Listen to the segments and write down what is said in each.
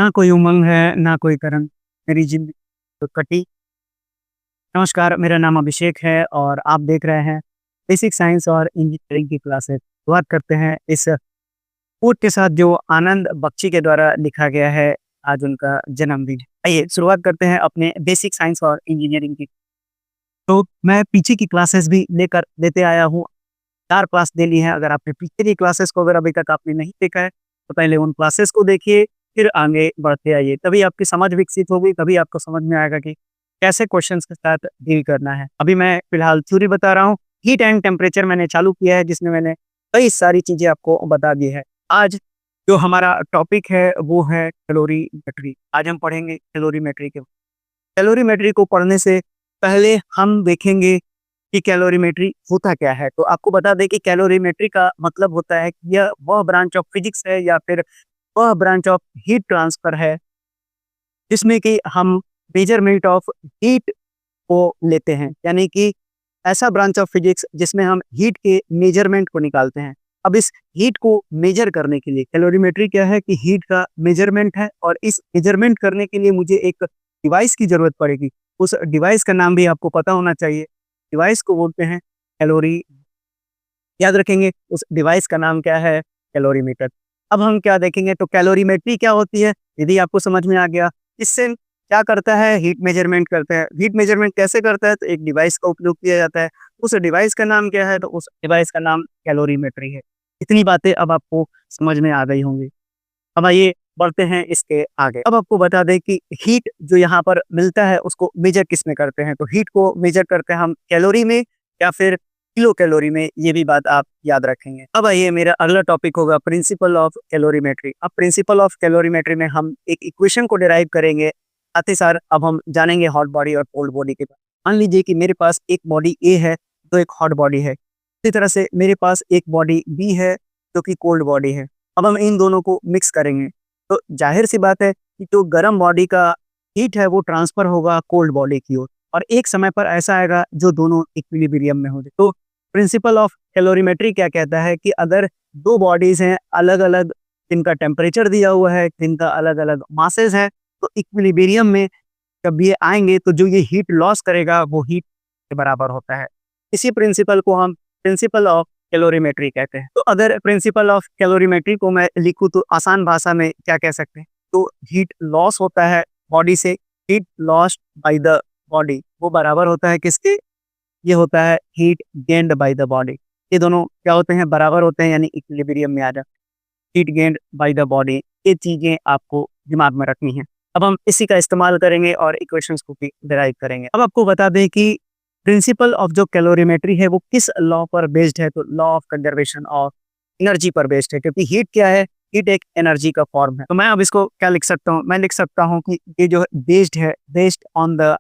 ना कोई उमंग है, ना कोई तरंग, मेरी ज़िंदगी तो कटी। नमस्कार, मेरा नाम अभिषेक है और आप देख रहे हैं बेसिक साइंस और इंजीनियरिंग की क्लासेस। शुरुआत करते हैं इस कोट के साथ जो आनंद बख्शी के द्वारा लिखा गया है, आज उनका जन्मदिन है। आइए शुरुआत करते हैं अपने बेसिक साइंस और इंजीनियरिंग की। तो मैं पीछे की क्लासेस भी लेकर लेते आया हूँ, 4 क्लास दे ली है। अगर आपने पीछे की क्लासेस को अगर अभी तक आपने नहीं देखा है, तो पहले उन क्लासेस को देखिए, फिर आगे बढ़ते आइए। तभी आपकी समझ विकसित होगी, तभी आपको समझ में आएगा कि कैसे क्वेश्चन्स के साथ डील करना है। अभी मैं फिलहाल थ्योरी बता रहा हूँ, हीट एंड टेम्परेचर मैंने चालू किया है, जिसमें मैंने कई सारी चीज़ें आपको बता दी है। आज जो हमारा टॉपिक है, वो है कैलोरीमेट्री। आज हम पढ़ेंगे कैलोरीमेट्री के। कैलोरीमेट्री को पढ़ने से पहले हम देखेंगे कि कैलोरीमेट्री होता क्या है। तो आपको बता दें कि कैलोरीमेट्री का मतलब होता है कि यह वह ब्रांच ऑफ फिजिक्स है या फिर वह ब्रांच ऑफ हीट ट्रांसफर है, जिसमें कि हम मेजरमेंट ऑफ हीट को लेते हैं। यानी कि ऐसा ब्रांच ऑफ फिजिक्स जिसमें हम हीट के मेजरमेंट को निकालते हैं। अब इस हीट को मेजर करने के लिए कैलोरीमेट्री क्या है कि हीट का मेजरमेंट है, और इस मेजरमेंट करने के लिए मुझे एक डिवाइस की जरूरत पड़ेगी। उस डिवाइस का नाम भी आपको पता होना चाहिए। डिवाइस को बोलते हैं कैलोरी। याद रखेंगे उस डिवाइस का नाम क्या है, कैलोरीमीटर। अब हम क्या देखेंगे, तो कैलोरीमेट्री क्या होती है, यदि आपको समझ में आ गया। इससे क्या करता है, हीट मेजरमेंट करता है। हीट मेजरमेंट कैसे करता है, तो एक डिवाइस का उपयोग किया जाता है। उस डिवाइस का नाम क्या है, तो उस डिवाइस का नाम कैलोरीमेट्री है। इतनी बातें अब आपको समझ में आ गई होंगी। अब आइए बढ़ते हैं इसके आगे। अब आपको बता दें कि हीट जो यहाँ पर मिलता है, उसको मेजर किस में करते हैं। तो हीट को मेजर करते हैं हम कैलोरी में या फिर किलो कैलोरी में, ये भी बात आप याद रखेंगे। अब आइए, मेरा अगला टॉपिक होगा प्रिंसिपल ऑफ कैलोरीमेट्री। अब प्रिंसिपल ऑफ कैलोरीमेट्री में हम एक इक्वेशन को डिराइव करेंगे। साथ ही साथ अब हम जानेंगे हॉट बॉडी और कोल्ड बॉडी के बारे में। मान लीजिए कि मेरे पास एक बॉडी ए है, तो एक हॉट बॉडी है। इसी तरह से मेरे पास एक बॉडी बी है, जो कि कोल्ड बॉडी है। अब हम इन दोनों को मिक्स करेंगे, तो जाहिर सी बात है कि जो गर्म बॉडी का हीट है, वो ट्रांसफर होगा कोल्ड बॉडी की ओर, और एक समय पर ऐसा आएगा जो दोनों इक्विलिब्रियम में हो जाए। तो प्रिंसिपल ऑफ कैलोरीमेट्री क्या कहता है कि अगर दो बॉडीज हैं अलग अलग, जिनका टेम्परेचर दिया हुआ है, जिनका अलग अलग मासेस है, तो इक्विलिब्रियम में जब ये आएंगे, तो जो ये हीट लॉस करेगा, वो हीट के बराबर होता है। इसी प्रिंसिपल को हम प्रिंसिपल ऑफ कैलोरीमेट्री कहते हैं। तो अगर प्रिंसिपल ऑफ कैलोरीमेट्री को मैं लिखूं, तो आसान भाषा में क्या कह सकते हैं, तो हीट लॉस होता है बॉडी से, heat lost by the body, वो बराबर होता है किसके, ये होता है heat gained by the body. ये दोनों क्या होते हैं, बराबर होते हैं, यानी इक्विलिब्रियम में आ जाते हैं। Heat gained by the body, ये चीजें आपको दिमाग में रखनी है। अब हम इसी का इस्तेमाल करेंगे और इक्वेशंस को भी डिराइव करेंगे। अब आपको बता दें कि प्रिंसिपल ऑफ जो कैलोरीमेट्री है, वो किस लॉ पर बेस्ड है, तो law of conservation of energy पर बेस्ड है। क्योंकि हीट क्या है, हीट एक एनर्जी का फॉर्म है। तो मैं अब इसको क्या लिख सकता हूँ, मैं लिख सकता हूँ कि ये जो बेस्ड है, based on the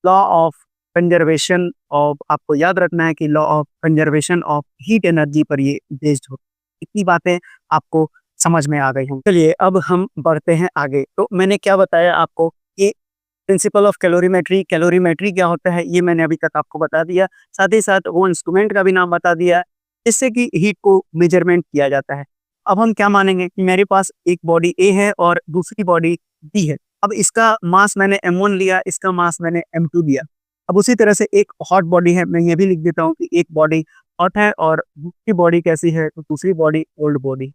law of conservation of, आपको याद रखना है कि law of conservation of heat energy पर ये बेस्ड हो। इतनी बातें आपको समझ में आ गई हों। चलिए अब हम बढ़ते हैं आगे। तो मैंने क्या बताया आपको कि प्रिंसिपल ऑफ कैलोरीमेट्री, कैलोरीमेट्री क्या होता है, ये मैंने अभी तक आपको बता दिया। साथ ही साथ वो इंस्ट्रूमेंट का भी नाम बता दिया, जिससे कि हीट को मेजरमेंट किया जाता है। अब हम क्या मानेंगे कि मेरे पास एक बॉडी ए है और दूसरी बॉडी बी है। अब इसका मास मैंने m1 लिया, इसका मास मैंने m2 लिया। अब उसी तरह से एक हॉट बॉडी है, मैं ये भी लिख देता हूँ कि एक बॉडी हॉट है और दूसरी बॉडी कैसी है, तो दूसरी बॉडी कोल्ड बॉडी।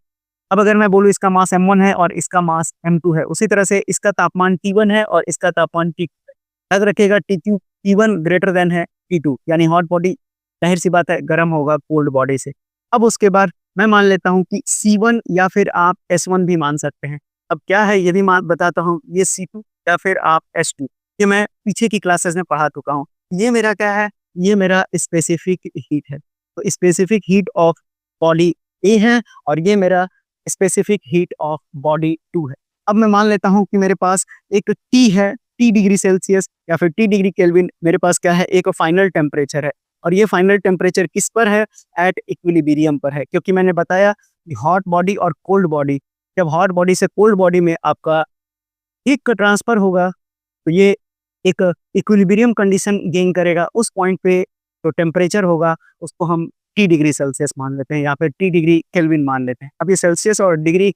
अब अगर मैं बोलूँ इसका मास m1 है और इसका मास m2 है, उसी तरह से इसका तापमान T1 है और इसका तापमान T2 है। याद रखिएगा T1 ग्रेटर देन है T2, यानी हॉट बॉडी जाहिर सी बात है गर्म होगा कोल्ड बॉडी से। अब उसके बाद मैं मान लेता हूँ कि C1 या फिर आप S1 भी मान सकते हैं। अब क्या है, यदि मैं बताता हूँ ये C2 या फिर आप S2, ये मैं पीछे की क्लासेस में पढ़ा चुका हूँ। ये मेरा क्या है, ये मेरा स्पेसिफिक हीट है। तो स्पेसिफिक हीट ऑफ बॉडी ए है और ये मेरा स्पेसिफिक हीट ऑफ बॉडी 2 है। अब मैं मान लेता हूं कि मेरे पास एक T है, T डिग्री सेल्सियस या फिर T डिग्री केल्विन, मेरे पास क्या है, एक फाइनल टेम्परेचर है। और ये फाइनल टेम्परेचर किस पर है, एट इक्विलिब्रियम पर है। क्योंकि मैंने बताया कि हॉट बॉडी और कोल्ड बॉडी, जब हॉट बॉडी से कोल्ड बॉडी में आपका हीट का ट्रांसफर होगा, तो ये एक इक्विलिब्रियम कंडीशन गेन करेगा। उस पॉइंट पे जो टेम्परेचर होगा, उसको हम T डिग्री सेल्सियस मान लेते हैं या फिर T डिग्री केल्विन मान लेते हैं। अब ये सेल्सियस और डिग्री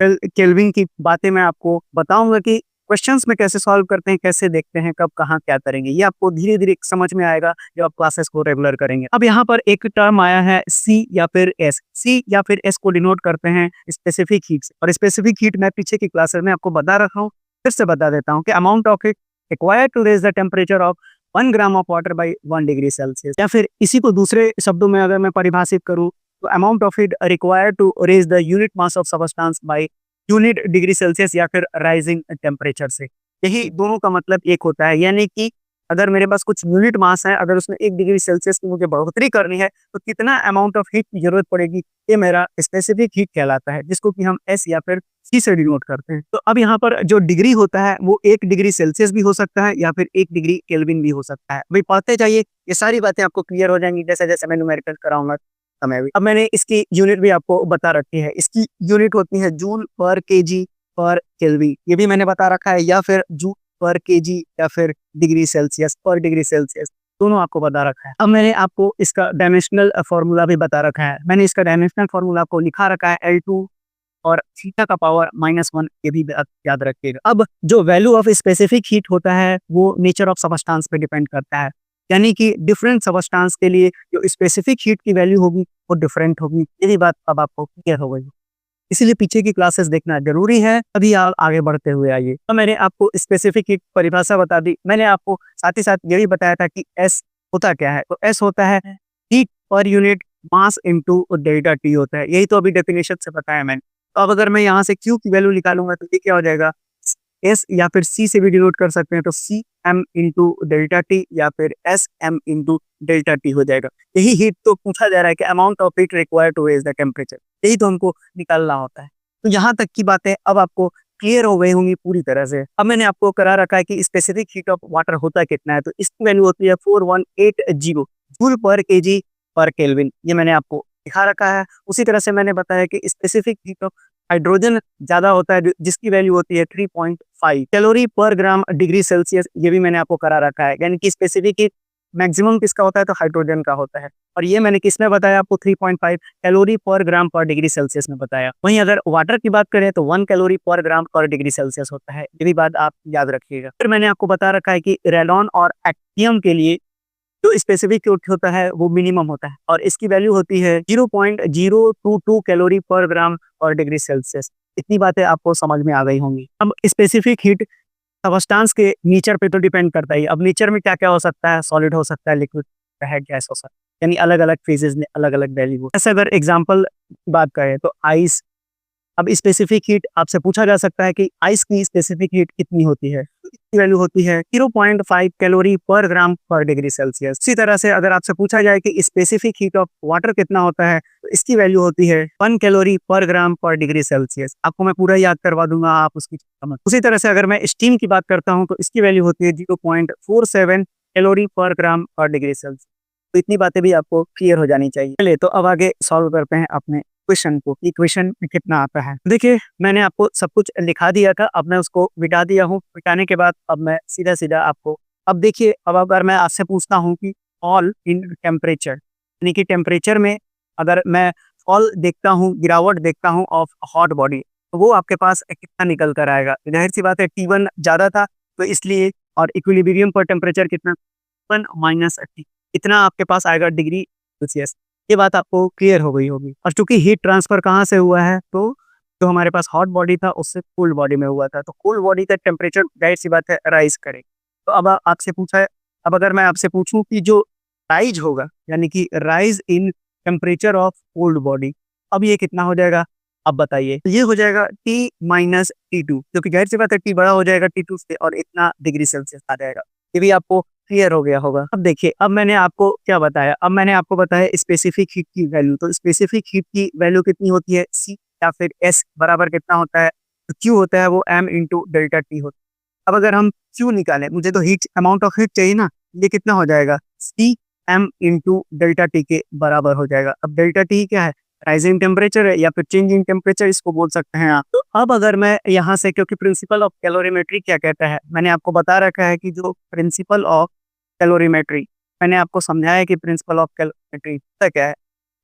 केल्विन की बातें मैं आपको बताऊंगा कि क्वेश्चंस में कैसे सॉल्व करते हैं, कैसे देखते हैं, कब कहाँ क्या करेंगे, ये आपको धीरे धीरे समझ में आएगा जब आप क्लासेस को रेगुलर करेंगे। अब यहाँ पर एक टर्म आया है सी या फिर एस। सी या फिर एस को डिनोट करते हैं स्पेसिफिक हीट से, और स्पेसिफिक हीट मैं पीछे की क्लासेस में आपको बता रखा हूँ, फिर से बता देता हूँ कि amount of heat required to raise the temperature of 1 gram of water by 1 degree Celsius. या फिर इसी को दूसरे शब्दों में अगर मैं परिभाषित करूँ तो amount of heat required to raise the unit mass of substance by unit degree Celsius या फिर राइजिंग टेम्परेचर से। यही दोनों का मतलब एक होता है, यानी कि अगर मेरे पास कुछ यूनिट मास है, अगर उसमें 1 डिग्री सेल्सियस की मुझे बढ़ोतरी करनी है तो कितना अमाउंट ऑफ हीट की जरूरत पड़ेगी, ये मेरा स्पेसिफिक हीट कहलाता है, जिसको कि हम एस या फिर सी से डिनोट करते हैं। तो अब यहाँ पर जो डिग्री होता है वो 1 डिग्री सेल्सियस भी हो सकता है या फिर 1 डिग्री केल्विन भी हो सकता है। भाई पढ़ते जाइए, ये सारी बातें आपको क्लियर हो जाएंगी जैसे जैसे मैं न्यूमेरिकल कराऊंगा समय भी। अब मैंने इसकी यूनिट भी आपको बता रखी है, इसकी यूनिट होती है जूल पर केजी पर केल्विन, ये भी मैंने बता रखा है, या फिर जूल पर केजी या फिर डिग्री सेल्सियस पर डिग्री सेल्सियस, दोनों आपको बता रखा है। अब मैंने आपको इसका डायमेंशनल फॉर्मूला भी बता रखा है, मैंने इसका डायमेंशनल फॉर्मूला आपको लिखा रखा है L2 और थीटा का पावर -1, ये भी याद रखिएगा। अब जो वैल्यू ऑफ स्पेसिफिक हीट होता है वो नेचर ऑफ सबस्टेंस पे डिपेंड करता है, यानी कि डिफरेंट सबस्टेंस के लिए जो स्पेसिफिक हीट की वैल्यू होगी वो डिफरेंट होगी। यही बात अब आपको क्लियर हो गई, इसीलिए पीछे की क्लासेस देखना जरूरी है, तभी आप आगे बढ़ते हुए आइए। तो मैंने आपको स्पेसिफिक हीट परिभाषा बता दी, मैंने आपको साथ ही साथ ये भी बताया था कि एस होता क्या है। तो एस होता है heat per unit mass into delta T होता है, यही तो अभी डेफिनेशन से बताया मैंने। तो अब अगर मैं यहाँ से क्यू की वैल्यू निकालूंगा तो ये क्या हो जाएगा, एस या फिर सी से भी डिनोट कर सकते हैं, तो C M into delta T या फिर S M into delta T हो जाएगा। यही हीट तो पूछा जा रहा है कि amount of heat required to raise the temperature, यही तो हमको निकालना होता है। तो यहाँ तक की बातें अब आपको क्लियर हो गई होंगी पूरी तरह से। अब मैंने आपको करा रखा है कि स्पेसिफिक हीट ऑफ वाटर होता कितना है, तो इसकी वैल्यू होती है 4180 जूल पर केजी पर केल्विन, ये मैंने आपको दिखा रखा है। उसी तरह से मैंने बताया कि स्पेसिफिक हीट ऑफ हाइड्रोजन ज्यादा होता है, जिसकी वैल्यू होती है 3.5 कैलोरी पर ग्राम डिग्री सेल्सियस, ये भी मैंने आपको करा रखा है, यानी कि स्पेसिफिक हीट मैक्सिमम किसका होता है, तो हाइड्रोजन का होता है। और ये मैंने किसमें बताया आपको, 3.5 कैलोरी पर ग्राम पर डिग्री सेल्सियस में बताया। वहीं अगर वाटर की बात करें तो 1 कैलोरी पर ग्राम पर डिग्री सेल्सियस होता है, ये भी बात आप याद रखिएगा। फिर मैंने आपको बता रखा है कि रेडॉन और एक्टियम के लिए जो स्पेसिफिक हीट होता है वो मिनिमम होता है, और इसकी वैल्यू होती है 0.022 कैलोरी पर ग्राम और डिग्री सेल्सियस। इतनी बातें आपको समझ में आ गई होंगी। अब स्पेसिफिक हीट सबस्टेंस के नेचर पे तो डिपेंड करता है। अब नेचर में क्या क्या हो सकता है, सॉलिड हो सकता है, लिक्विड है, गैस हो सकता है, यानी अलग अलग फेजेस में अलग अलग वैल्यू हो। ऐसे अगर एग्जांपल बात करें तो आइस, अब स्पेसिफिक हीट आपसे पूछा जा सकता है कि आइस की स्पेसिफिक हीट कितनी होती है, तो इसकी वैल्यू होती है 0.5 कैलोरी पर ग्राम पर डिग्री सेल्सियस। इसी तरह से अगर आपसे पूछा जाए कि स्पेसिफिक हीट ऑफ वाटर कितना होता है, तो इसकी वैल्यू होती है 1 कैलोरी पर ग्राम पर डिग्री सेल्सियस। आपको मैं पूरा याद करवा दूंगा, आप उसकी समझ। उसी तरह से अगर मैं स्टीम की बात करता हूँ तो इसकी वैल्यू होती है 0.47 कैलोरी पर ग्राम पर डिग्री सेल्सियस। तो इतनी बातें भी आपको क्लियर हो जानी चाहिए। चलिए तो अब आगे सॉल्व करते हैं अपने क्वेश्चन को, इक्वेशन में कितना आता है। देखिए मैंने आपको सब कुछ लिखा दिया था, अब मैं उसको मिटा दिया हूँ। मिटाने के बाद अब मैं सीधा सीधा आपको, अब देखिए अब अगर मैं आपसे पूछता हूँ कि फॉल इन टेम्परेचर, यानी कि टेम्परेचर में अगर मैं फॉल देखता हूँ, गिरावट देखता हूँ ऑफ हॉट बॉडी, तो वो आपके पास कितना निकल कर आएगा। जाहिर सी बात है T1 ज्यादा था तो इसलिए, और इक्विलिब्रियम पर टेम्परेचर कितना, 1 - 80, इतना आपके पास आएगा डिग्री सेल्सियस। ये बात आपको क्लियर हो गई होगी। और चूंकि हीट ट्रांसफर कहाँ से हुआ है, तो जो हमारे पास हॉट बॉडी था उससे कोल्ड बॉडी में हुआ था, तो कोल्ड बॉडी का टेम्परेचर जाहिर सी बात है राइज करे। तो अब आपसे पूछा है, अब अगर मैं आपसे पूछूं कि जो राइज होगा, यानी कि rise in temperature of cold body, अब ये कितना हो जाएगा, अब बताइए। तो ये हो जाएगा T-T2, क्योंकि जाहिर सी बात है T बड़ा हो जाएगा T2 से, और इतना डिग्री सेल्सियस आ जाएगा। ये भी आपको क्लियर हो गया होगा। अब देखिए, अब मैंने आपको क्या बताया, अब मैंने आपको बताया स्पेसिफिक हीट की वैल्यू। तो स्पेसिफिक हीट की वैल्यू कितनी होती है, सी या फिर एस बराबर कितना होता है, तो क्यू होता है वो एम इंटू डेल्टा टी होता है। अब अगर हम क्यू निकालें, मुझे तो हीट अमाउंट ऑफ हीट चाहिए ना, ये कितना हो जाएगा, C M into delta T के बराबर हो जाएगा। अब डेल्टा टी क्या है, राइजिंग टेम्परेचर है या फिर चेंजिंग टेम्परेचर इसको बोल सकते हैं आप। तो अब अगर मैं यहाँ से, क्योंकि प्रिंसिपल ऑफ कैलोरीमेट्री क्या कहता है, मैंने आपको बता रखा है कि जो प्रिंसिपल ऑफ कैलोरीमेट्री, मैंने आपको समझाया कि प्रिंसिपल ऑफ कैलोरीमेट्री होता क्या है।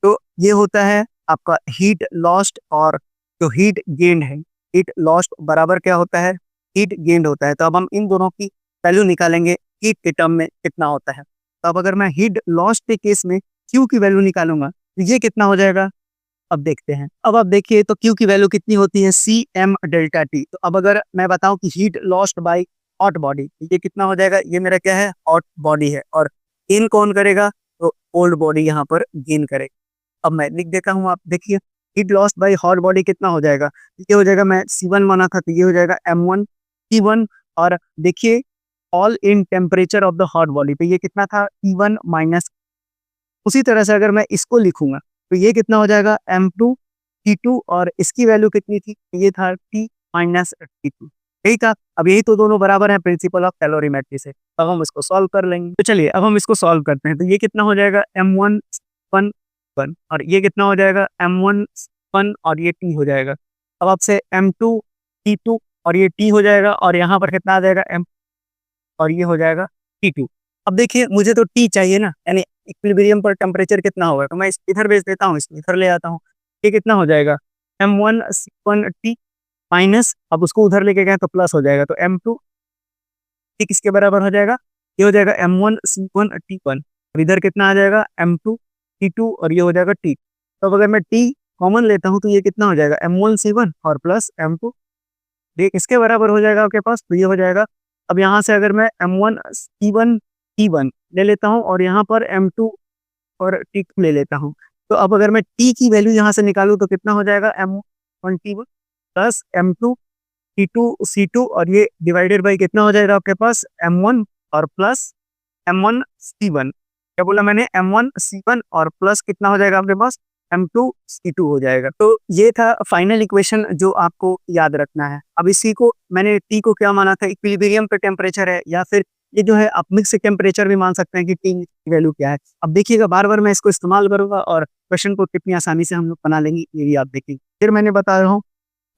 तो ये होता है आपका हीट लॉस्ट और जो हीट गेन्ड है, हीट लॉस्ट बराबर क्या होता है, हीट गेन्ड होता है। तो अब हम इन दोनों की वैल्यू निकालेंगे हीट के टर्म में कितना होता है। तो अब अगर मैं हीट लॉस्ट के केस में क्यू की वैल्यू निकालूंगा तो ये कितना हो जाएगा, अब देखते हैं। अब आप देखिए तो क्यू की वैल्यू कितनी होती है, सी एम डेल्टा टी। तो अब अगर मैं बताऊं कि heat lost by hot body, ये कितना हो जाएगा, ये मेरा क्या है, हॉट बॉडी है, और गेन कौन करेगा, तो कोल्ड बॉडी यहाँ पर गेन करेगा। अब मैं लिख देता हूँ, आप देखिए heat lost by hot body कितना हो जाएगा, ये हो जाएगा, मैं C1 माना था तो ये हो जाएगा M1 T1। और देखिए all in temperature of the hot body, तो ये कितना था, T1 माइनस। उसी तरह से अगर मैं इसको लिखूंगा तो ये कितना हो जाएगा, M2 T2, और इसकी वैल्यू कितनी थी, ये था T माइनस T2। यही था। अब यही तो दोनों बराबर है प्रिंसिपल ऑफ कैलोरीमेट्री से। अब हम इसको सॉल्व कर लेंगे। तो चलिए अब हम इसको सॉल्व करते हैं। तो ये कितना हो जाएगा, M1 1 1, और ये कितना हो जाएगा, M1 1, और ये T हो जाएगा। अब आपसे M2 T2 और ये T हो जाएगा, और यहाँ पर कितना आ जाएगा, M, और ये हो जाएगा T2। अब देखिए मुझे तो T चाहिए ना, यानी इक्विलिब्रियम पर टेम्परेचर कितना होगा, तो मैं इधर भेज देता हूँ, इसको इधर ले आता हूँ। ये कितना हो जाएगा, M1 C1 T माइनस, अब उसको उधर लेके गए तो प्लस हो जाएगा, तो M2 T किसके बराबर हो जाएगा, ये हो जाएगा M1 C1 T1। अब इधर कितना आ जाएगा, M2 T2, और ये हो जाएगा T। तो अब अगर मैं T कॉमन लेता हूँ तो ये कितना हो जाएगा, M1 C1 और प्लस M2, ये किसके बराबर हो जाएगा आपके पास, तो ये हो जाएगा। अब यहाँ से अगर मैं M1 C1 T1 ले लेता हूँ और यहाँ पर M2 और T2 ले लेता हूँ, तो अब अगर मैं T की वैल्यू यहाँ से निकालूँ तो कितना हो जाएगा, M1 T1 plus M2 T2 C2, और ये डिवाइडेड बाई कितना हो जाएगा आपके पास, M1 और प्लस M1 C1। क्या बोला मैंने, M1 C1 और प्लस कितना हो जाएगा आपके पास, M2 C2 हो जाएगा। तो ये था फाइनल इक्वेशन जो आपको याद रखना है। अब इसी को मैंने T को क्या माना था, इक्विलिब्रियम पे टेम्परेचर है, या फिर ये जो है आप मिक्स टेम्परेचर भी मान सकते हैं कि T की वैल्यू क्या है। अब देखिएगा बार बार मैं इसको इस्तेमाल करूंगा और क्वेश्चन को कितनी आसानी से हम लोग बना लेंगे, ये भी आप देखेंगे। फिर मैंने बता रहा हूँ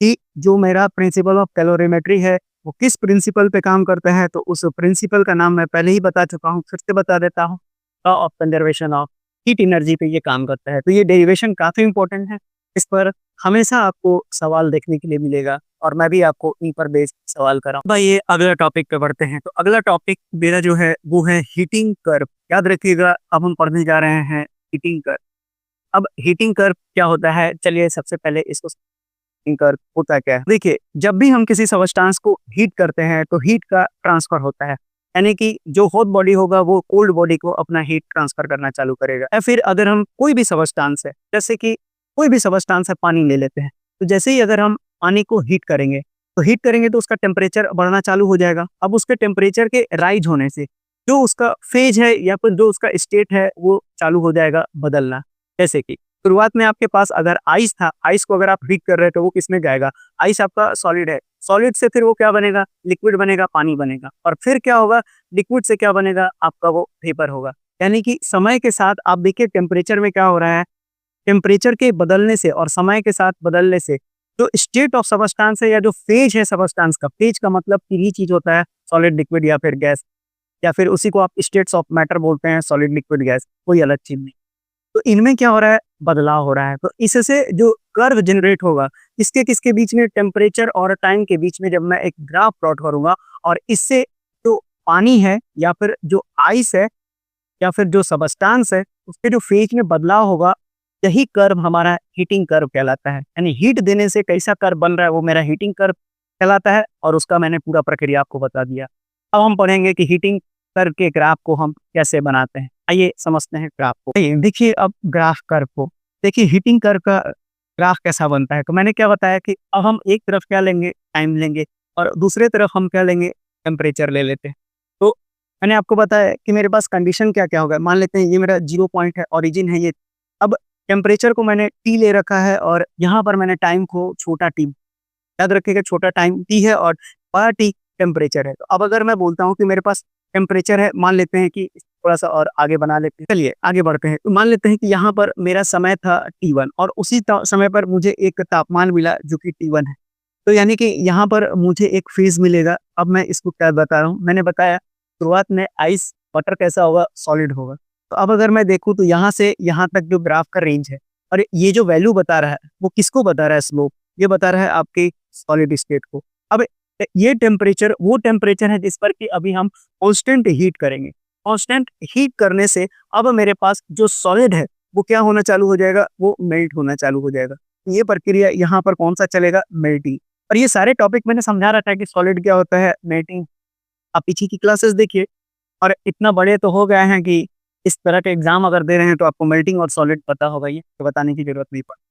कि जो मेरा प्रिंसिपल ऑफ कैलोरीमेट्री है वो किस प्रिंसिपल पे काम करता है, तो उस प्रिंसिपल का नाम मैं पहले ही बता चुका हूँ, फिर से बता देता हूँ, law of conservation of heat energy पे ये काम करता है। तो ये डेरिवेशन काफी इंपॉर्टेंट है, इस पर हमेशा आपको सवाल देखने के लिए मिलेगा, और मैं भी आपको इन पर बेस्ड सवाल कर रहा हूँ। भाई ये अगला टॉपिक पे बढ़ते हैं। तो अगला टॉपिक मेरा जो है वो है हीटिंग कर्व। याद रखिएगा अब हम पढ़ने जा रहे हैं हीटिंग कर्व। अब हीटिंग कर्व क्या होता है, चलिए सबसे पहले इसको कर होता क्या है। देखिए जब भी हम किसी सब्सटेंस को हीट करते हैं तो हीट का ट्रांसफर होता है, यानी कि जो हॉट बॉडी होगा वो कोल्ड बॉडी को अपना हीट ट्रांसफर करना चालू करेगा। या फिर अगर हम कोई भी सब्सटेंस है, जैसे कि कोई भी सब्सटेंस है, पानी ले लेते हैं, तो जैसे ही अगर हम पानी को हीट करेंगे तो उसका टेम्परेचर बढ़ना चालू हो जाएगा। अब उसके टेम्परेचर के राइज होने से जो उसका फेज है या फिर जो उसका स्टेट है वो चालू हो जाएगा बदलना। जैसे कि शुरुआत में आपके पास अगर आइस था, आइस को अगर आप हीट कर रहे हैं तो वो किसमें जाएगा, आइस आपका सॉलिड है, सॉलिड से फिर वो क्या बनेगा, लिक्विड बनेगा, पानी बनेगा, और फिर क्या होगा, लिक्विड से क्या बनेगा आपका, वो वेपर होगा। यानी कि समय के साथ आप देखिए टेम्परेचर में क्या हो रहा है, टेम्परेचर के बदलने से और समय के साथ बदलने से जो स्टेट ऑफ सबस्टांस है या जो फेज है सबस्टांस का, फेज का मतलब तीन ही चीज होता है, सॉलिड, लिक्विड या फिर गैस, या फिर उसी को आप स्टेट्स ऑफ मैटर बोलते हैं, सॉलिड, लिक्विड, गैस, कोई अलग चीज नहीं। तो इनमें क्या हो रहा है, बदलाव हो रहा है। तो इससे जो कर्व जनरेट होगा, इसके किसके बीच में, टेम्परेचर और टाइम के बीच में, जब मैं एक ग्राफ प्लॉट करूंगा और इससे जो पानी है या फिर जो आइस है या फिर जो सबस्टांस है उसके जो फेज में बदलाव होगा, यही कर्व हमारा हीटिंग कर्व कहलाता है। यानी हीट देने से कैसा कर्व बन रहा है वो मेरा हीटिंग कर्व कहलाता है, और उसका मैंने पूरा प्रक्रिया आपको बता दिया। अब हम पढ़ेंगे कि हीटिंग कर्व के ग्राफ को हम कैसे बनाते हैं। आइए समझते हैं ग्राफ को। देखिए अब ग्राफ कर्व को देखिए, हीटिंग कर्व का ग्राफ कैसा बनता है। तो मैंने क्या बताया कि अब हम एक तरफ क्या लेंगे, टाइम लेंगे, और दूसरे तरफ हम क्या लेंगे, टेम्परेचर ले लेते हैं। तो मैंने आपको बताया कि मेरे पास कंडीशन क्या क्या होगा। मान लेते हैं ये मेरा 0 पॉइंट है, ओरिजिन है ये। अब टेम्परेचर को मैंने टी ले रखा है और यहाँ पर मैंने टाइम को छोटा टी, याद रखिएगा छोटा टाइम टी है और बड़ा टी टेम्परेचर है। तो अब अगर मैं बोलता हूँ कि मेरे पास टेम्परेचर है, मान लेते हैं कि थोड़ा सा और आगे बना लेते हैं, चलिए आगे बढ़ते हैं। तो मान लेते हैं कि यहाँ पर मेरा समय था T1 और उसी समय पर मुझे एक तापमान मिला जो कि T1 है। तो यानी कि यहाँ पर मुझे एक फेज मिलेगा। अब मैं इसको क्या बता रहा हूँ, मैंने बताया शुरुआत में आइस वाटर कैसा होगा, सॉलिड होगा। तो अब अगर मैं देखूँ तो यहाँ से यहाँ तक जो ग्राफ का रेंज है, और ये जो वैल्यू बता रहा है वो किसको बता रहा है, स्लोप, ये बता रहा है आपकी सॉलिड स्टेट को। अब ये टेम्परेचर वो टेम्परेचर है जिस पर कि अभी हम कांस्टेंट हीट करेंगे। कांस्टेंट हीट करने से अब मेरे पास जो सॉलिड है वो क्या होना चालू हो जाएगा, वो मेल्ट होना चालू हो जाएगा। ये प्रक्रिया यहाँ पर कौन सा चलेगा, मेल्टिंग। और ये सारे टॉपिक मैंने समझा रखा है कि सॉलिड क्या होता है, मेल्टिंग। आप पीछे की क्लासेस देखिए और इतना बड़े तो हो गए हैं कि इस तरह के एग्जाम अगर दे रहे हैं तो आपको मेल्टिंग और सॉलिड पता होगा, ये तो बताने की जरूरत नहीं पड़ती।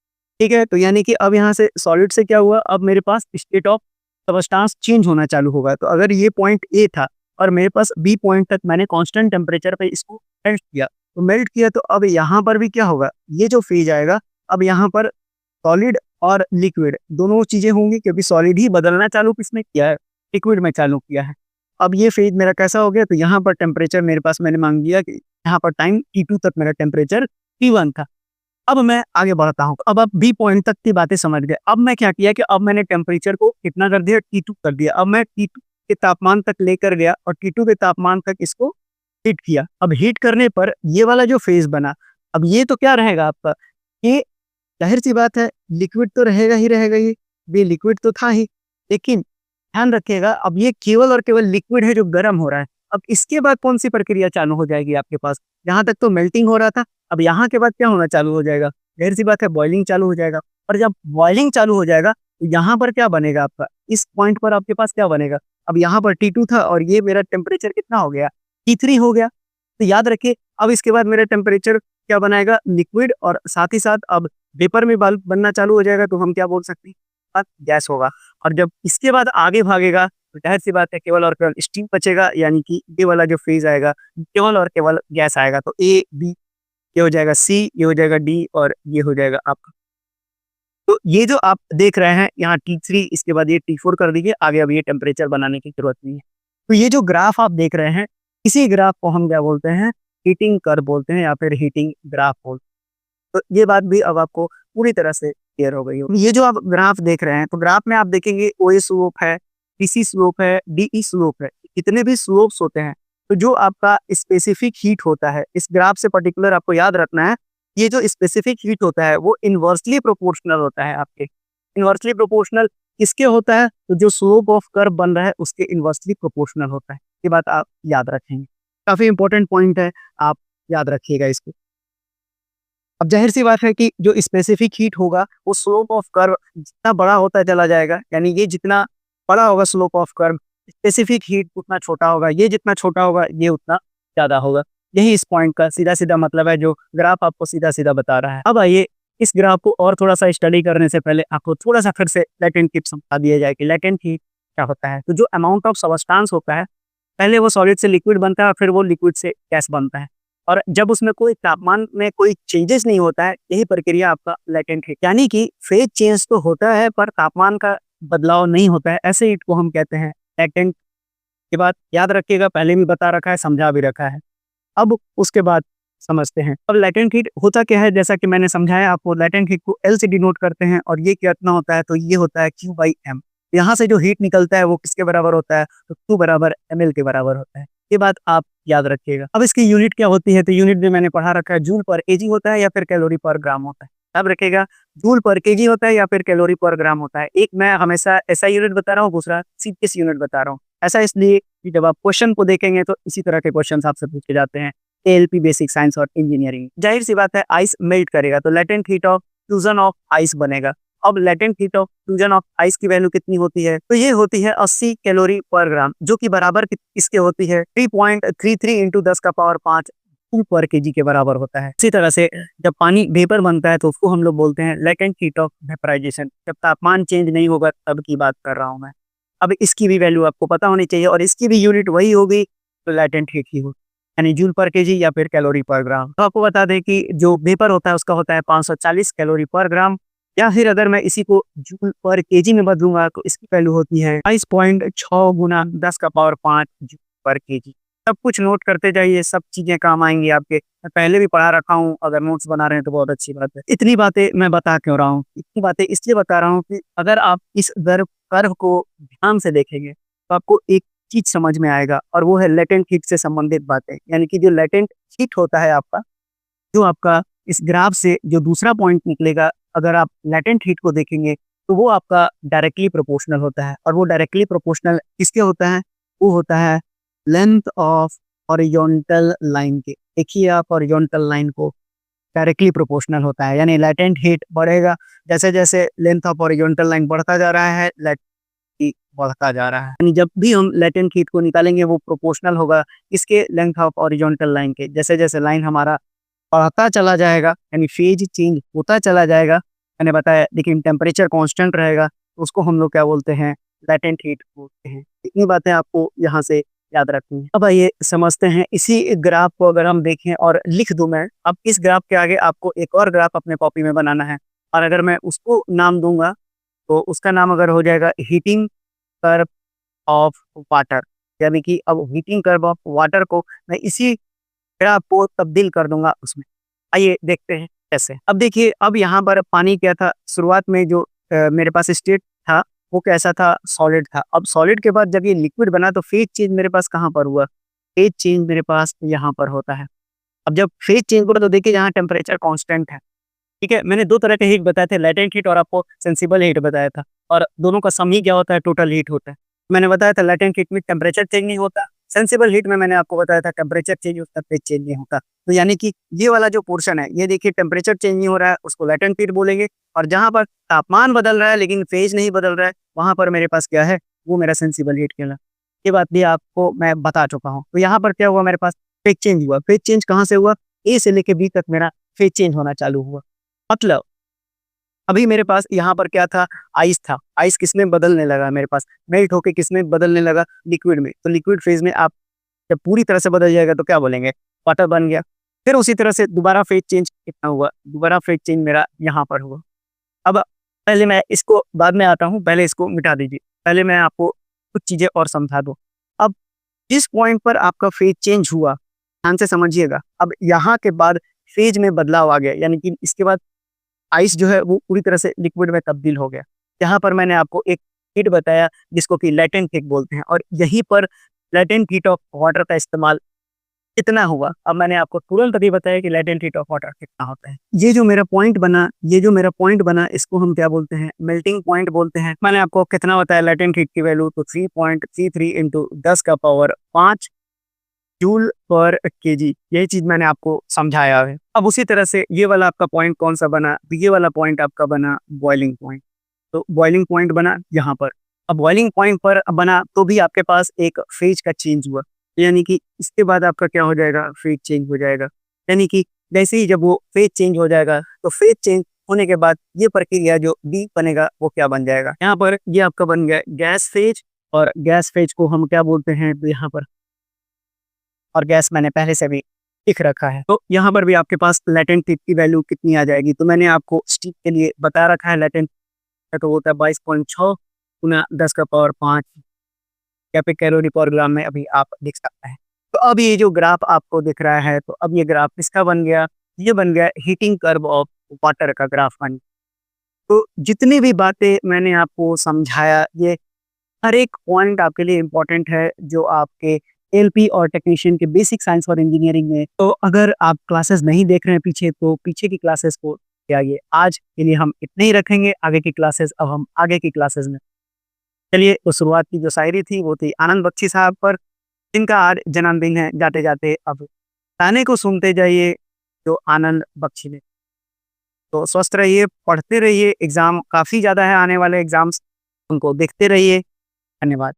ठीक है, तो यानी कि अब यहाँ से सॉलिड से क्या हुआ, अब मेरे पास स्टेट ऑफ सबस्टांस चेंज होना चालू होगा। तो अगर ये पॉइंट ए था और मेरे पास बी पॉइंट तक मैंने कांस्टेंट टेम्परेचर पे इसको मेल्ट किया, तो मेल्ट किया तो अब यहाँ पर भी क्या होगा, ये जो फेज आएगा, अब यहाँ पर सॉलिड और लिक्विड दोनों चीजें होंगी, क्योंकि सॉलिड ही बदलना चालू किसमें किया है, लिक्विड में चालू किया है। अब ये फेज मेरा कैसा हो गया, तो यहाँ पर टेम्परेचर मेरे पास मैंने मांग लिया कि यहाँ पर टाइम T2 तक मेरा टेम्परेचर T1 था। अब मैं आगे बढ़ता हूँ। अब आप बी पॉइंट तक की बातें समझ गए। अब मैं क्या किया कि अब मैंने टेम्परेचर को कितना कर दिया, T2 कर दिया। अब मैं T2 के तापमान तक लेकर गया और T2 के तापमान तक इसको हीट किया। अब हीट करने पर ये वाला जो फेज बना, अब ये तो क्या रहेगा आपका, ये जाहिर सी बात है लिक्विड तो रहेगा ही रहेगा, ये लिक्विड तो था ही, लेकिन ध्यान रखिएगा अब ये केवल और केवल लिक्विड है जो गर्म हो रहा है। अब इसके बाद कौन सी प्रक्रिया चालू हो जाएगी आपके पास, यहाँ तक तो मेल्टिंग हो रहा था, अब यहाँ के बाद क्या होना चालू हो जाएगा, जाहिर सी बात है बॉइलिंग चालू हो जाएगा। और जब बॉइलिंग चालू हो जाएगा तो यहाँ पर क्या बनेगा आपका, इस पॉइंट पर आपके पास क्या बनेगा, अब यहाँ पर T2 था और ये मेरा टेम्परेचर कितना हो गया, T3 हो गया। तो याद रखिए अब इसके बाद मेरा टेम्परेचर क्या बनाएगा, लिक्विड, और साथ ही साथ अब वेपर में बल्ब बनना चालू हो जाएगा, तो हम क्या बोल सकते हैं, गैस होगा। और जब इसके बाद आगे भागेगा तो जाहिर सी बात है केवल और केवल स्टीम बचेगा, यानी कि ये वाला जो फेज आएगा केवल और केवल गैस आएगा। तो ए बी, ये हो जाएगा सी, ये हो जाएगा डी, और ये हो जाएगा आपका। तो ये जो आप देख रहे हैं यहाँ T3, इसके बाद ये T4 कर दीजिए आगे, अब ये टेम्परेचर बनाने की जरूरत नहीं है। तो ये जो ग्राफ आप देख रहे हैं, इसी ग्राफ को हम क्या बोलते हैं, हीटिंग कर्व बोलते हैं या फिर हीटिंग ग्राफ बोलते हैं। तो ये बात भी अब आपको पूरी तरह से क्लियर हो गई होगी। ये जो आप ग्राफ देख रहे हैं, तो ग्राफ में आप देखेंगे OA स्लोप है, PC स्लोप है, DE स्लोप है, कितने भी स्लोप्स होते हैं। तो जो आपका स्पेसिफिक हीट होता है, इस ग्राफ से पर्टिकुलर आपको याद रखना है, ये जो स्पेसिफिक हीट होता है वो इनवर्सली प्रोपोर्शनल होता है आपके। इनवर्सली प्रोपोर्शनल किसके होता है, तो जो स्लोप ऑफ कर्व बन रहा है उसके इनवर्सली प्रोपोर्शनल होता है। ये बात आप याद रखेंगे, काफी इंपॉर्टेंट पॉइंट है, आप याद रखिएगा इसको। अब जाहिर सी बात है कि जो स्पेसिफिक हीट होगा वो स्लोप ऑफ कर्व जितना बड़ा होता चला जाएगा, यानी ये जितना बड़ा होगा slope of curve, specific heat उतना छोटा होगा, ये जितना छोटा होगा ये उतना ज्यादा होगा। यही इस पॉइंट का सीधा सीधा मतलब है, जो ग्राफ आपको सीधा सीधा बता रहा है। अब आइए इस ग्राफ को और थोड़ा सा स्टडी करने से पहले आपको थोड़ा सा फिर से लेटेंट हीट समझा दिया जाए कि लेटेंट हीट क्या होता है। तो जो अमाउंट ऑफ सबस्टांस होता है, पहले वो सॉलिड से लिक्विड बनता है और फिर वो लिक्विड से गैस बनता है, और जब उसमें कोई तापमान में कोई चेंजेस नहीं होता है, यही प्रक्रिया आपका लेटेंट हीट, यानी कि फेज चेंज तो होता है पर तापमान का बदलाव नहीं होता है, ऐसे हीट को हम कहते हैं लेटेंट। के बाद याद रखिएगा, पहले भी बता रखा है, समझा भी रखा है। अब उसके बाद समझते हैं, अब लेटेंट हीट होता क्या है। जैसा कि मैंने समझाया आपको, लेटेंट हीट को L से डिनोट करते हैं, और ये कितना होता है, तो ये होता है Q/M। यहाँ से जो हीट निकलता है वो किसके बराबर होता है, तो Q बराबर ml के बराबर होता है। ये बात आप याद रखिएगा। अब इसकी यूनिट क्या होती है, तो यूनिट भी मैंने पढ़ा रखा है, जूल पर केजी होता है या फिर कैलोरी पर ग्राम होता है। अब रखिएगा, जूल पर केजी होता है या फिर कैलोरी पर ग्राम होता है। एक मैं हमेशा ऐसा यूनिट बता रहा हूँ, दूसरा सीपीएस यूनिट बता रहा हूँ। ऐसा इसलिए कि जब आप क्वेश्चन को देखेंगे तो इसी तरह के क्वेश्चन आपसे पूछे जाते हैं ALP बेसिक साइंस और इंजीनियरिंग। जाहिर सी बात है आइस मेल्ट करेगा तो latent heat of fusion of ice बनेगा। अब latent heat of fusion of ice की वैल्यू कितनी होती है, तो ये होती है 80 कैलोरी पर ग्राम, जो कि बराबर किसके होती है, 3.33 इंटू 10 का पावर 5 जूल पर केजी के बराबर होता है। इसी तरह से जब पानी वेपर बनता है तो उसको हम लोग बोलते हैं लेटेंट हीट ऑफ वेपराइजेशन। जब तापमान चेंज नहीं होगा तब की बात कर रहा हूँ मैं। अब इसकी भी वैल्यू आपको पता होनी चाहिए, और इसकी भी यूनिट वही होगी, तो लेटेंट हीट ही हो, यानी जूल पर केजी या फिर कैलोरी पर ग्राम। तो आपको बता दें कि जो वेपर होता है उसका होता है 540 कैलोरी पर ग्राम, या फिर अगर मैं इसी को जूल पर केजी में बदलूंगा तो इसकी वैल्यू होती है 22.6 गुना 10 का पावर 5 जूल पर केजी। सब कुछ नोट करते जाइए, सब चीजें काम आएंगी आपके। मैं पहले भी पढ़ा रखा हूँ, अगर नोट्स बना रहे हैं तो बहुत अच्छी बात है। इतनी बातें मैं बता क्यों रहा हूँ, इतनी बातें इसलिए बता रहा हूँ कि अगर आप इस कर्व को ध्यान से देखेंगे तो आपको एक चीज समझ में आएगा, और वो है लेटेंट हीट से संबंधित बातें। यानी कि जो लेटेंट हीट होता है आपका, जो आपका इस ग्राफ से जो दूसरा पॉइंट निकलेगा, अगर आप लेटेंट हीट को देखेंगे तो वो आपका डायरेक्टली प्रोपोर्शनल होता है। और वो डायरेक्टली प्रोपोर्शनल किसके होता है? वो होता है लेंथ ऑफ हॉरिजॉन्टल लाइन के। देखिए आप हॉरिजॉन्टल लाइन को डायरेक्टली प्रोपोर्शनल होता है, यानी लैटेंट हीट बढ़ेगा जैसे जैसे लेंथ ऑफ हॉरिजॉन्टल लाइन बढ़ता जा रहा है, लैटेंट हीट बढ़ता जा रहा है। यानी जब भी हम लैटेंट हीट को निकालेंगे वो प्रोपोर्शनल होगा इसके लेंथ ऑफ हॉरिजॉन्टल लाइन के। जैसे जैसे लाइन हमारा बढ़ता चला जाएगा यानी फेज चेंज होता चला जाएगा, मैंने बताया, लेकिन टेम्परेचर कांस्टेंट रहेगा, तो उसको हम लोग क्या बोलते हैं? लैटेंट हीट बोलते हैं। इतनी बातें आपको यहाँ से याद रखनी है। अब आइए समझते हैं इसी ग्राफ को अगर हम देखें और लिख दूं मैं, अब इस ग्राफ के आगे आपको एक और ग्राफ अपने कॉपी में बनाना है, और अगर मैं उसको नाम दूंगा तो उसका नाम अगर हो जाएगा हीटिंग कर्व ऑफ वाटर, यानी कि अब हीटिंग कर्व ऑफ वाटर को मैं इसी ग्राफ को तब्दील कर दूंगा उसमें। आइए देखते हैं कैसे। अब देखिए, अब यहाँ पर पानी क्या था, शुरुआत में जो मेरे पास स्टेट था वो कैसा था? सॉलिड था। अब सॉलिड के बाद जब ये लिक्विड बना तो फेज चेंज मेरे पास कहाँ पर हुआ? फेज चेंज मेरे पास यहाँ पर होता है। अब जब फेज चेंज हुआ तो देखिए यहाँ टेम्परेचर कांस्टेंट है, ठीक है। मैंने दो तरह के हीट बताए थे, लेटेंट हीट और आपको सेंसिबल हीट बताया था, और दोनों का सम ही क्या होता है? टोटल हीट होता है। मैंने बताया था लेटेंट हीट में टेम्परेचर चेंज नहीं होता, सेंसिबल हीट में मैंने आपको बताया था टेम्परेचर चेंज होता है, फेज चेंज नहीं होता। तो यानी कि ये वाला जो पोर्शन है, ये देखिए टेम्परेचर चेंज नहीं हो रहा है, उसको लेटेंट हीट बोलेंगे, और जहां पर तापमान बदल रहा है लेकिन फेज नहीं बदल रहा है, वहां पर मेरे पास क्या है? वो मेरा सेंसिबल हीट कहला। ये बात भी आपको मैं बता चुका हूँ। तो यहाँ पर क्या हुआ? मेरे पास फेज चेंज हुआ। फेज चेंज कहाँ से हुआ? ए से लेके बी तक मेरा फेज चेंज होना चालू हुआ। मतलब अभी मेरे पास यहाँ पर क्या था? आइस था। आइस किसमें बदलने लगा? मेरे पास मेल्ट होके किसमें बदलने लगा? लिक्विड में। तो लिक्विड फेज में आप जब पूरी तरह से बदल जाएगा तो क्या बोलेंगे? वाटर बन गया। फिर उसी तरह से दोबारा फेज चेंज कितना हुआ? दोबारा फेज चेंज मेरा यहाँ पर हुआ। अब पहले मैं इसको बाद में आता हूँ, पहले इसको मिटा दीजिए। पहले मैं आपको कुछ चीजें और समझा दूँ। अब जिस पॉइंट पर आपका फेज चेंज हुआ, ध्यान से समझिएगा, अब यहाँ के बाद फेज में बदलाव आ गया, यानी कि इसके बाद आइस जो है वो पूरी तरह से लिक्विड में तब्दील हो गया। यहाँ पर मैंने आपको एक हीट बताया जिसको कि लेटेंट हीट बोलते हैं, और यहीं पर लेटेंट हीट ऑफ वाटर का इस्तेमाल कितना हुआ। अब मैंने आपको तुरंत अभी बताया कि लेटेंट हीट ऑफ वाटर कितना होता है। ये जो मेरा पॉइंट बना, इसको हम क्या बोलते हैं? मेल्टिंग पॉइंट बोलते हैं। मैंने आपको कितना बताया लेटेंट हीट की वैल्यू? तो 3.33 इंटू 10 का पावर 5 जूल पर केजी। यही चीज मैंने आपको समझाया है। अब उसी तरह से ये वाला आपका पॉइंट कौन सा बना? तो ये वाला पॉइंट आपका बना बॉइलिंग पॉइंट। तो बॉइलिंग पॉइंट बना यहाँ पर। अब बॉइलिंग पॉइंट पर बना तो भी आपके पास एक फेज का चेंज हुआ, यानी कि इसके बाद आपका क्या हो जाएगा? फेज चेंज हो जाएगा। यानी कि जैसे ही जब वो फेज चेंज हो जाएगा तो फेज चेंज होने के बाद ये प्रक्रिया जो बी बनेगा वो क्या बन जाएगा? यहाँ पर ये आपका बन गया गैस फेज, और गैस फेज को हम क्या बोलते हैं? तो यहाँ पर, और गैस मैंने पहले से भी लिख रखा है। तो यहाँ पर भी आपके पास लेटेंट हीट की वैल्यू कितनी आ जाएगी? तो मैंने आपको स्टीम के लिए बता रखा है लेटेंट, तो होता है 22.6 गुना 10 का पावर 5 कैलोरी पर ग्राम में अभी आप लिख सकते हैं। तो अब ये जो ग्राफ आपको दिख रहा है, तो अब ये ग्राफ किसका बन गया? ये बन गया हीटिंग कर्व ऑफ वाटर का ग्राफ बन गया। तो जितनी भी बातें मैंने आपको समझाया, ये हर एक पॉइंट आपके लिए इम्पोर्टेंट है जो आपके एलपी और टेक्नीशियन के बेसिक साइंस और इंजीनियरिंग में। तो अगर आप क्लासेस नहीं देख रहे हैं पीछे, तो पीछे की क्लासेस को आइए। आज के लिए हम इतने ही रखेंगे, आगे की क्लासेस अब हम आगे की क्लासेस में। चलिए, तो शुरुआत की जो शायरी थी वो थी आनंद बख्शी साहब पर, जिनका आज जन्मदिन है। जाते जाते अब गाने को सुनते जाइए जो आनंद बख्शी ने। तो स्वस्थ रहिए, पढ़ते रहिए, एग्जाम काफी ज्यादा है, आने वाले एग्जाम्स उनको देखते रहिए। धन्यवाद।